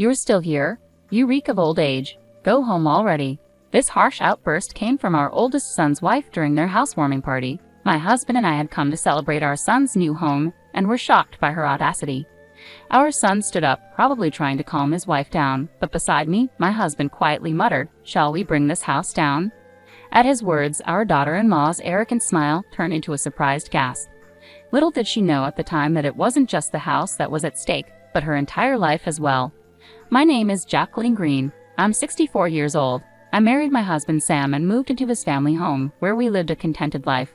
You're still here? You reek of old age. Go home already." This harsh outburst came from our oldest son's wife during their housewarming party. My husband and I had come to celebrate our son's new home and were shocked by her audacity. Our son stood up, probably trying to calm his wife down, but beside me, my husband quietly muttered, "Shall we bring this house down?" At his words, our daughter-in-law's arrogant smile turned into a surprised gasp. Little did she know at the time that it wasn't just the house that was at stake, but her entire life as well. My name is Jacqueline Green. I'm 64 years old. I married my husband Sam and moved into his family home, where we lived a contented life.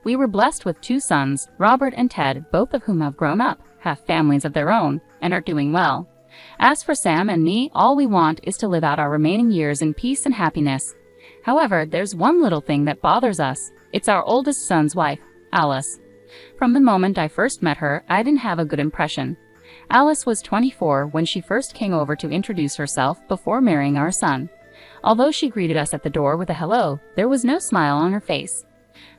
We were blessed with 2 sons, Robert and Ted, both of whom have grown up, have families of their own, and are doing well. As for Sam and me, all we want is to live out our remaining years in peace and happiness. However, there's one little thing that bothers us. It's our oldest son's wife, Alice. From the moment I first met her, I didn't have a good impression. Alice was 24 when she first came over to introduce herself before marrying our son. Although she greeted us at the door with a hello, there was no smile on her face.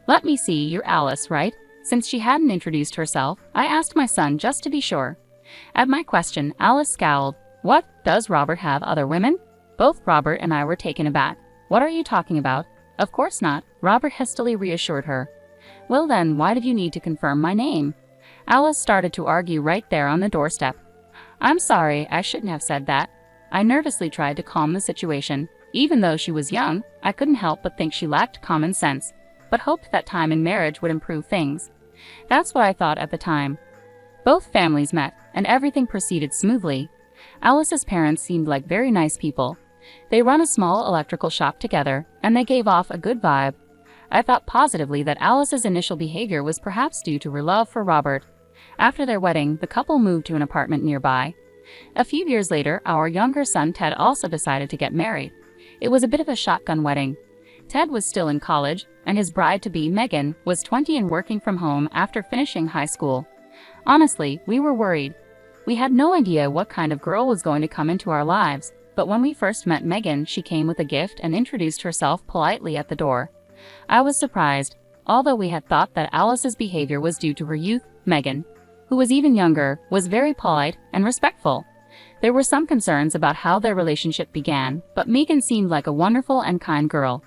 "Let me see, you're Alice, right?" Since she hadn't introduced herself, I asked my son just to be sure. At my question, Alice scowled. "What, does Robert have other women?" Both Robert and I were taken aback. "What are you talking about?" "Of course not," Robert hastily reassured her. "Well then, why did you need to confirm my name?" Alice started to argue right there on the doorstep. "I'm sorry, I shouldn't have said that." I nervously tried to calm the situation. Even though she was young, I couldn't help but think she lacked common sense, but hoped that time in marriage would improve things. That's what I thought at the time. Both families met, and everything proceeded smoothly. Alice's parents seemed like very nice people. They run a small electrical shop together, and they gave off a good vibe. I thought positively that Alice's initial behavior was perhaps due to her love for Robert. After their wedding, the couple moved to an apartment nearby. A few years later, our younger son Ted also decided to get married. It was a bit of a shotgun wedding. Ted was still in college, and his bride-to-be, Megan, was 20 and working from home after finishing high school. Honestly, we were worried. We had no idea what kind of girl was going to come into our lives, but when we first met Megan, she came with a gift and introduced herself politely at the door. I was surprised. Although we had thought that Alice's behavior was due to her youth, Megan, who was even younger, was very polite and respectful. There were some concerns about how their relationship began, but Megan seemed like a wonderful and kind girl.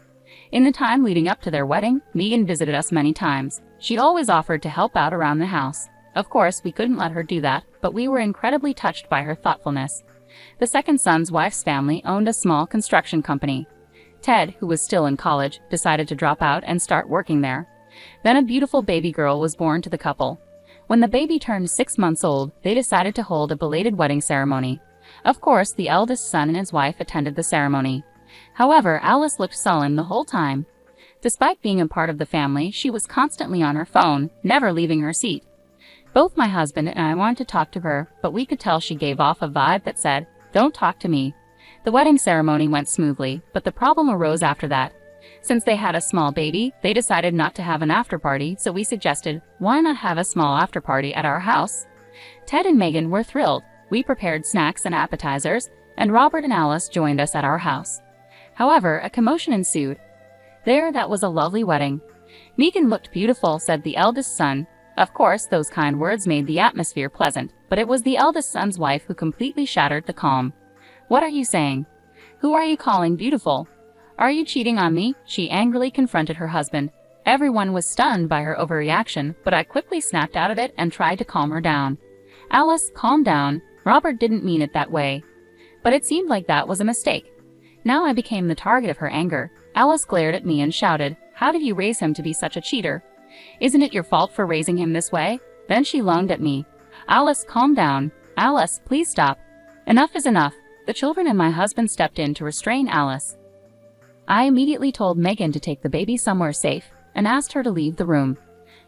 In the time leading up to their wedding, Megan visited us many times. She always offered to help out around the house. Of course, we couldn't let her do that, but we were incredibly touched by her thoughtfulness. The second son's wife's family owned a small construction company. Ted, who was still in college, decided to drop out and start working there. Then a beautiful baby girl was born to the couple. When the baby turned 6 months old, they decided to hold a belated wedding ceremony. Of course, the eldest son and his wife attended the ceremony. However, Alice looked sullen the whole time. Despite being a part of the family, she was constantly on her phone, never leaving her seat. Both my husband and I wanted to talk to her, but we could tell she gave off a vibe that said, "Don't talk to me." The wedding ceremony went smoothly, but the problem arose after that. Since they had a small baby, they decided not to have an after-party, so we suggested, why not have a small after-party at our house? Ted and Megan were thrilled. We prepared snacks and appetizers, and Robert and Alice joined us at our house. However, a commotion ensued. That was a lovely wedding. "Megan looked beautiful," said the eldest son. Of course, those kind words made the atmosphere pleasant, but it was the eldest son's wife who completely shattered the calm. "What are you saying? Who are you calling beautiful? Are you cheating on me?" she angrily confronted her husband. Everyone was stunned by her overreaction, but I quickly snapped out of it and tried to calm her down. "Alice, calm down. Robert didn't mean it that way." But it seemed like that was a mistake. Now I became the target of her anger. Alice glared at me and shouted, "How did you raise him to be such a cheater? Isn't it your fault for raising him this way?" Then she lunged at me. "Alice, calm down. Alice, please stop. Enough is enough." The children and my husband stepped in to restrain Alice. I immediately told Megan to take the baby somewhere safe and asked her to leave the room.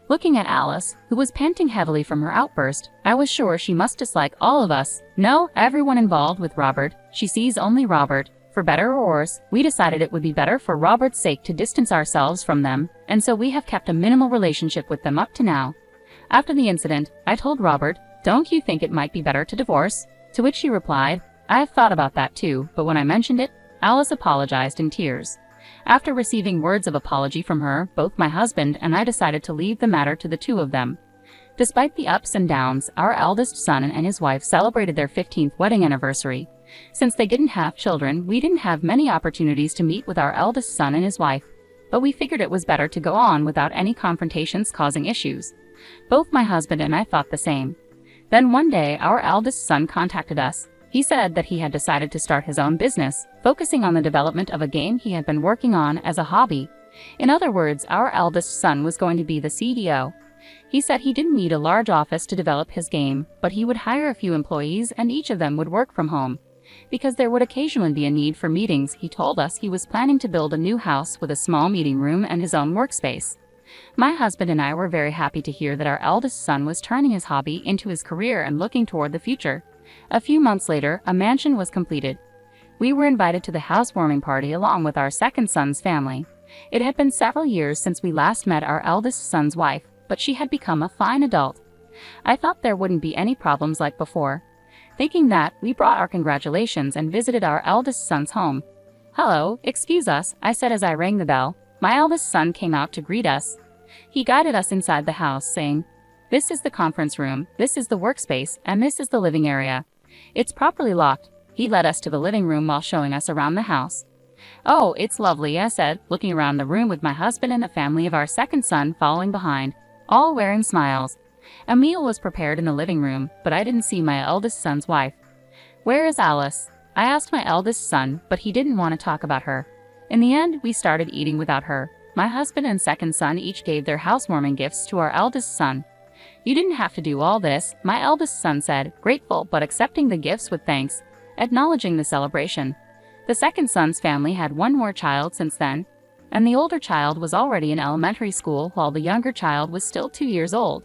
Looking at Alice, who was panting heavily from her outburst, I was sure she must dislike all of us. No, everyone involved with Robert. She sees only Robert. For better or worse, we decided it would be better for Robert's sake to distance ourselves from them, and so we have kept a minimal relationship with them up to now. After the incident, I told Robert, "Don't you think it might be better to divorce?" To which he replied, "I have thought about that too," but when I mentioned it, Alice apologized in tears. After receiving words of apology from her, both my husband and I decided to leave the matter to the two of them. Despite the ups and downs, our eldest son and his wife celebrated their 15th wedding anniversary. Since they didn't have children, we didn't have many opportunities to meet with our eldest son and his wife, but we figured it was better to go on without any confrontations causing issues. Both my husband and I thought the same. Then one day, our eldest son contacted us. He said that he had decided to start his own business, focusing on the development of a game he had been working on as a hobby. In other words, our eldest son was going to be the CEO. He said he didn't need a large office to develop his game, but he would hire a few employees and each of them would work from home. Because there would occasionally be a need for meetings, he told us he was planning to build a new house with a small meeting room and his own workspace. My husband and I were very happy to hear that our eldest son was turning his hobby into his career and looking toward the future. A few months later, a mansion was completed. We were invited to the housewarming party along with our second son's family. It had been several years since we last met our eldest son's wife, but she had become a fine adult. I thought there wouldn't be any problems like before. Thinking that, we brought our congratulations and visited our eldest son's home. "Hello, excuse us," I said as I rang the bell. My eldest son came out to greet us. He guided us inside the house, saying, "This is the conference room, this is the workspace, and this is the living area. It's properly locked." He led us to the living room while showing us around the house. "Oh, it's lovely," I said, looking around the room with my husband and the family of our second son following behind, all wearing smiles. A meal was prepared in the living room, but I didn't see my eldest son's wife. "Where is Alice?" I asked my eldest son, but he didn't want to talk about her. In the end, we started eating without her. My husband and second son each gave their housewarming gifts to our eldest son. "You didn't have to do all this," my eldest son said, grateful but accepting the gifts with thanks, acknowledging the celebration. The second son's family had one more child since then, and the older child was already in elementary school while the younger child was still 2 years old.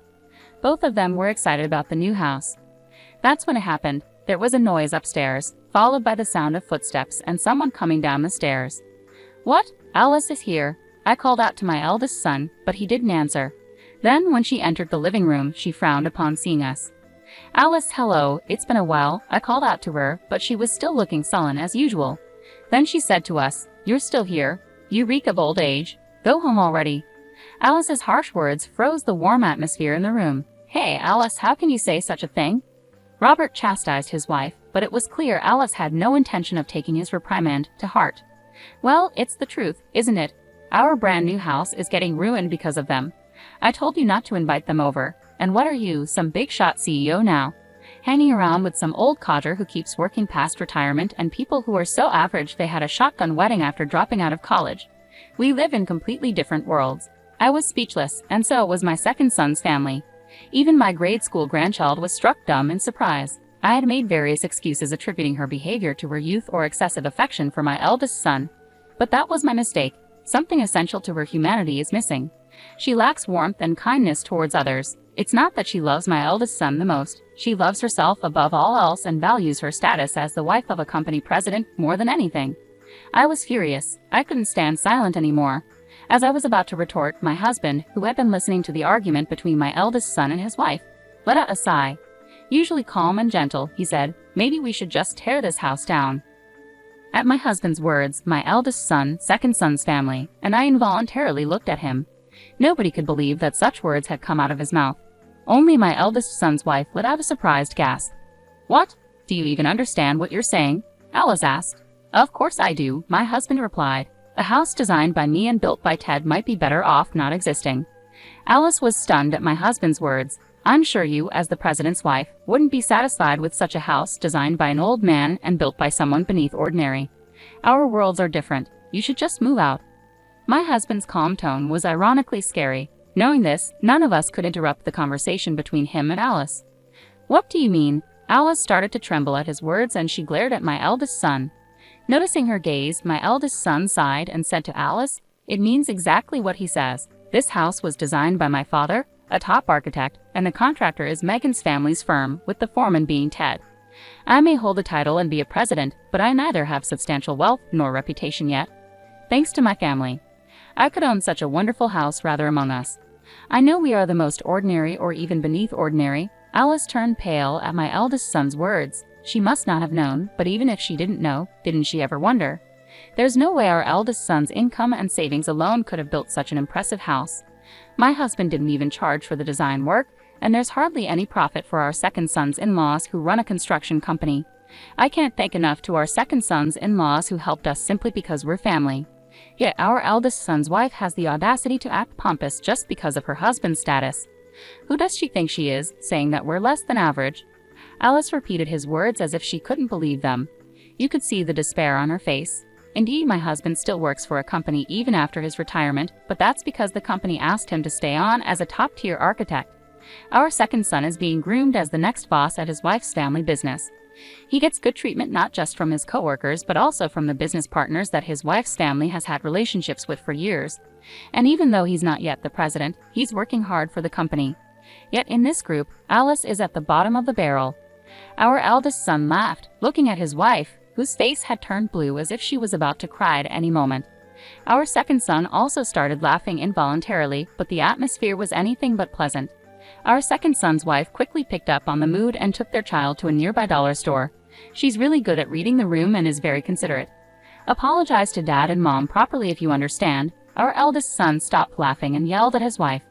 Both of them were excited about the new house. That's when it happened. There was a noise upstairs, followed by the sound of footsteps and someone coming down the stairs. "What? Alice is here," I called out to my eldest son, but he didn't answer. Then, when she entered the living room, she frowned upon seeing us. "Alice, hello, it's been a while," I called out to her, but she was still looking sullen as usual. Then she said to us, "You're still here? You reek of old age. Go home already." Alice's harsh words froze the warm atmosphere in the room. "Hey, Alice, how can you say such a thing?" Robert chastised his wife, but it was clear Alice had no intention of taking his reprimand to heart. "Well, it's the truth, isn't it? Our brand new house is getting ruined because of them. I told you not to invite them over. And what are you, some big shot CEO now? Hanging around with some old codger who keeps working past retirement and people who are so average they had a shotgun wedding after dropping out of college. We live in completely different worlds." I was speechless, and so was my second son's family. Even my grade school grandchild was struck dumb in surprise. I had made various excuses attributing her behavior to her youth or excessive affection for my eldest son. But that was my mistake. Something essential to her humanity is missing. She lacks warmth and kindness towards others. It's not that she loves my eldest son the most. She loves herself above all else and values her status as the wife of a company president more than anything. I was furious. I couldn't stand silent anymore. As I was about to retort, my husband, who had been listening to the argument between my eldest son and his wife, let out a sigh. Usually calm and gentle, he said, "Maybe we should just tear this house down." At my husband's words, my eldest son, second son's family, and I involuntarily looked at him. Nobody could believe that such words had come out of his mouth. Only my eldest son's wife let out a surprised gasp. "What? Do you even understand what you're saying?" Alice asked. "Of course I do," my husband replied. "A house designed by me and built by Ted might be better off not existing." Alice was stunned at my husband's words. "I'm sure you, as the president's wife, wouldn't be satisfied with such a house designed by an old man and built by someone beneath ordinary. Our worlds are different. You should just move out." My husband's calm tone was ironically scary. Knowing this, none of us could interrupt the conversation between him and Alice. "What do you mean?" Alice started to tremble at his words and she glared at my eldest son. Noticing her gaze, my eldest son sighed and said to Alice, "It means exactly what he says. This house was designed by my father, a top architect, and the contractor is Megan's family's firm, with the foreman being Ted. I may hold a title and be a president, but I neither have substantial wealth nor reputation yet. Thanks to my family, I could own such a wonderful house rather among us. I know we are the most ordinary or even beneath ordinary." Alice turned pale at my eldest son's words. She must not have known, but even if she didn't know, didn't she ever wonder? There's no way our eldest son's income and savings alone could have built such an impressive house. My husband didn't even charge for the design work, and there's hardly any profit for our second son's in-laws who run a construction company. I can't thank enough to our second son's in-laws who helped us simply because we're family. Yet our eldest son's wife has the audacity to act pompous just because of her husband's status. Who does she think she is, saying that we're less than average? Alice repeated his words as if she couldn't believe them. You could see the despair on her face. Indeed, my husband still works for a company even after his retirement, but that's because the company asked him to stay on as a top-tier architect. Our second son is being groomed as the next boss at his wife's family business. He gets good treatment not just from his coworkers but also from the business partners that his wife's family has had relationships with for years. And even though he's not yet the president, he's working hard for the company. Yet in this group, Alice is at the bottom of the barrel. Our eldest son laughed, looking at his wife, whose face had turned blue as if she was about to cry at any moment. Our second son also started laughing involuntarily, but the atmosphere was anything but pleasant. Our second son's wife quickly picked up on the mood and took their child to a nearby dollar store. She's really good at reading the room and is very considerate. Apologize to Dad and Mom properly if you understand. Our eldest son stopped laughing and yelled at his wife.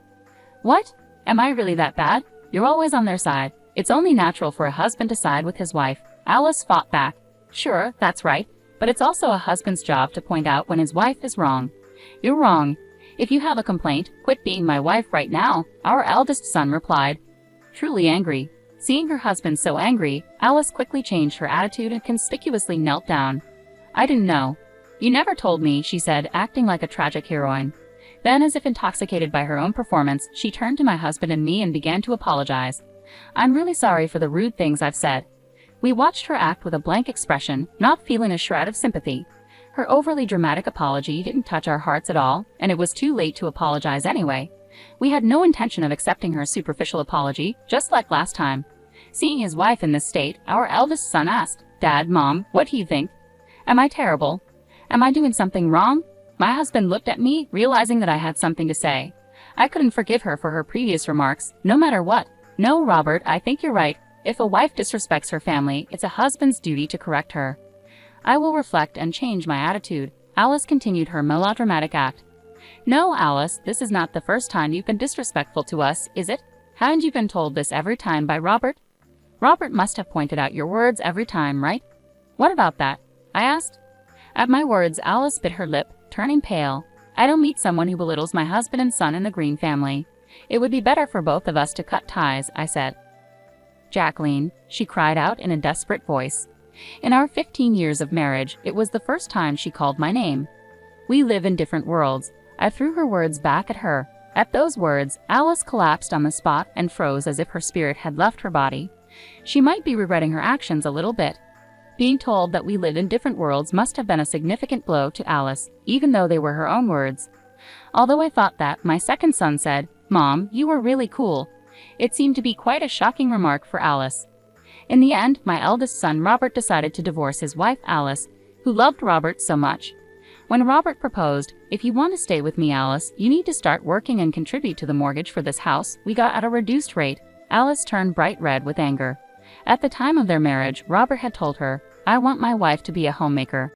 What? Am I really that bad? You're always on their side. It's only natural for a husband to side with his wife. Alice fought back. Sure, that's right, but it's also a husband's job to point out when his wife is wrong. You're wrong. If you have a complaint, quit being my wife right now, our eldest son replied, truly angry. Seeing her husband so angry, Alice quickly changed her attitude and conspicuously knelt down. I didn't know. You never told me, she said, acting like a tragic heroine. Then, as if intoxicated by her own performance, she turned to my husband and me and began to apologize. I'm really sorry for the rude things I've said. We watched her act with a blank expression, not feeling a shred of sympathy. Her overly dramatic apology didn't touch our hearts at all, and it was too late to apologize anyway. We had no intention of accepting her superficial apology, just like last time. Seeing his wife in this state, our eldest son asked, Dad, Mom, what do you think? Am I terrible? Am I doing something wrong? My husband looked at me, realizing that I had something to say. I couldn't forgive her for her previous remarks, no matter what. No, Robert, I think you're right. If a wife disrespects her family, it's a husband's duty to correct her. I will reflect and change my attitude. Alice continued her melodramatic act. No, Alice, this is not the first time you've been disrespectful to us, is it? Haven't you been told this every time by Robert? Robert must have pointed out your words every time, right? What about that? I asked. At my words, Alice bit her lip, turning pale. I don't meet someone who belittles my husband and son in the Green family. It would be better for both of us to cut ties, I said. Jacqueline, she cried out in a desperate voice. In our 15 years of marriage, it was the first time she called my name. We live in different worlds. I threw her words back at her. At those words, Alice collapsed on the spot and froze as if her spirit had left her body. She might be regretting her actions a little bit. Being told that we live in different worlds must have been a significant blow to Alice, even though they were her own words. Although I thought that, my second son said, Mom, you were really cool. It seemed to be quite a shocking remark for Alice. In the end, my eldest son Robert decided to divorce his wife Alice, who loved Robert so much. When Robert proposed, if you want to stay with me, Alice, you need to start working and contribute to the mortgage for this house we got at a reduced rate, Alice turned bright red with anger. At the time of their marriage, Robert had told her, I want my wife to be a homemaker.